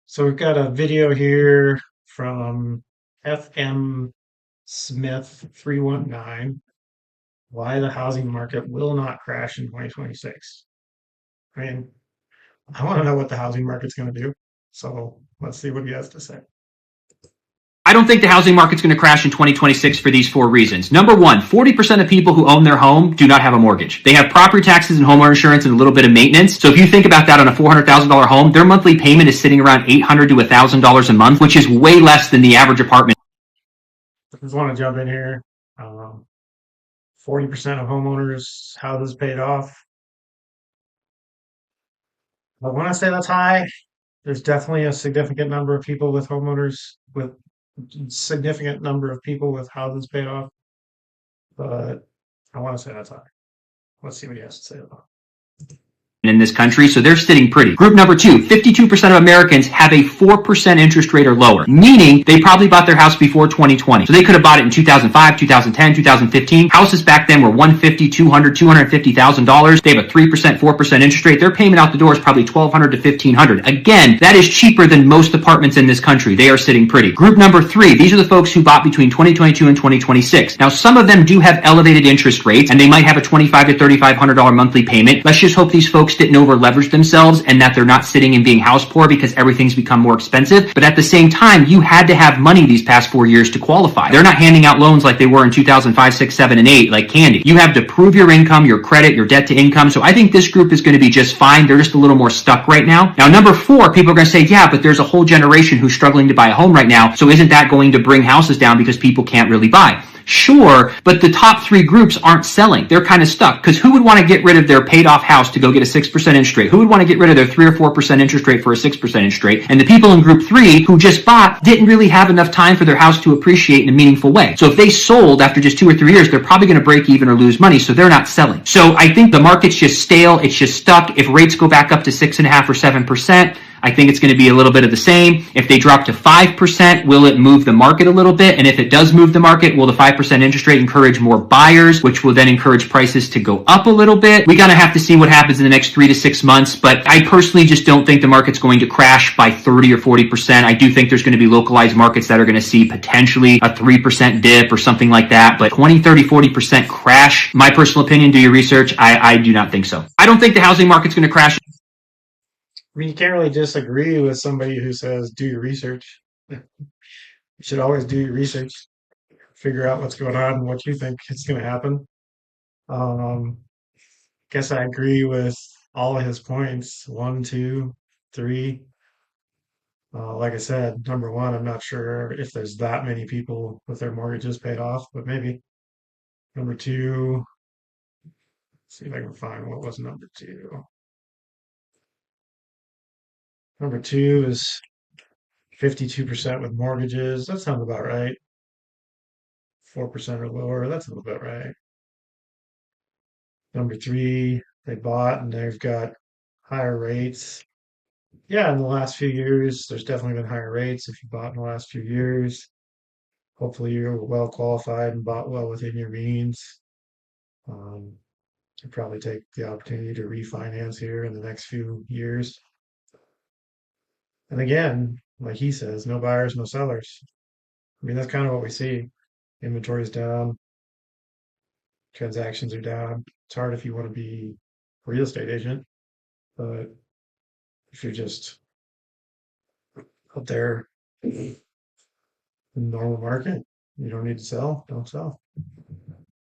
So we've got a video here from FM Smith 319, why the housing market will not crash in 2026. I mean, I want to know what the housing market's going to do. So let's see what he has to say. I don't think the housing market's going to crash in 2026 for these four reasons. Number one, 40% of people who own their home do not have a mortgage. They have property taxes and homeowner insurance and a little bit of maintenance. So if you think about that on a $400,000 home, their monthly payment is sitting around $800 to $1,000 a month, which is way less than the average apartment. I just want to jump in here. 40% of homeowners' houses paid off. But when I say that's high, there's definitely a significant number of people with homeowners with significant number of people with houses paid off. But I want to say that's high. Let's see what he has to say about in this country, so they're sitting pretty. Group number two, 52% of Americans have a 4% interest rate or lower, meaning they probably bought their house before 2020. So they could have bought it in 2005, 2010, 2015. Houses back then were $150,000, $200,000, $250,000. They have a 3%, 4% interest rate. Their payment out the door is probably $1,200 to $1,500. Again, that is cheaper than most apartments in this country. They are sitting pretty. Group number three, these are the folks who bought between 2022 and 2026. Now, some of them do have elevated interest rates, and they might have a $2,500 to $3,500 monthly payment. Let's just hope these folks didn't over leverage themselves and that they're not sitting and being house poor because everything's become more expensive. But at the same time, you had to have money these past 4 years to qualify. They're not handing out loans like they were in 2005, 6, 7, and 8 like candy. You have to prove your income, your credit, your debt to income. So I think this group is going to be just fine. They're just a little more stuck right now. Now, number four, people are going to say, yeah, but there's a whole generation who's struggling to buy a home right now. So isn't that going to bring houses down because people can't really buy? Sure, but the top three groups aren't selling. They're kind of stuck because who would want to get rid of their paid off house to go get a 6% interest rate? Who would want to get rid of their 3 or 4% interest rate for a 6% interest rate? And the people in group three who just bought didn't really have enough time for their house to appreciate in a meaningful way. So if they sold after just 2 or 3 years, they're probably going to break even or lose money. So they're not selling. So I think the market's just stale. It's just stuck. If rates go back up to 6.5% or 7%, I think it's going to be a little bit of the same. If they drop to 5%, will it move the market a little bit? And if it does move the market, will the 5% interest rate encourage more buyers, which will then encourage prices to go up a little bit? We got to have to see what happens in the next 3 to 6 months. But I personally just don't think the market's going to crash by 30 or 40%. I do think there's going to be localized markets that are going to see potentially a 3% dip or something like that. But 20, 30, 40% crash, my personal opinion, do your research. I do not think so. I don't think the housing market's going to crash. I mean, you can't really disagree with somebody who says, do your research. You should always do your research, figure out what's going on and what you think is going to happen. Um, guess I agree with all of his points. One, two, three. Like I said, number one, I'm not sure if there's that many people with their mortgages paid off, but maybe. Number two, see if I can find what was number two. Number two is 52% with mortgages. That sounds about right. 4% or lower. That sounds about right. Number three, they bought and they've got higher rates. Yeah, in the last few years, there's definitely been higher rates if you bought in the last few years. Hopefully, you're well qualified and bought well within your means. Um, you probably take the opportunity to refinance here in the next few years. And again, like he says, no buyers, no sellers. I mean, that's kind of what we see. Inventory's down, transactions are down. It's hard if you want to be a real estate agent, but if you're just out there in the normal market, you don't need to sell, don't sell.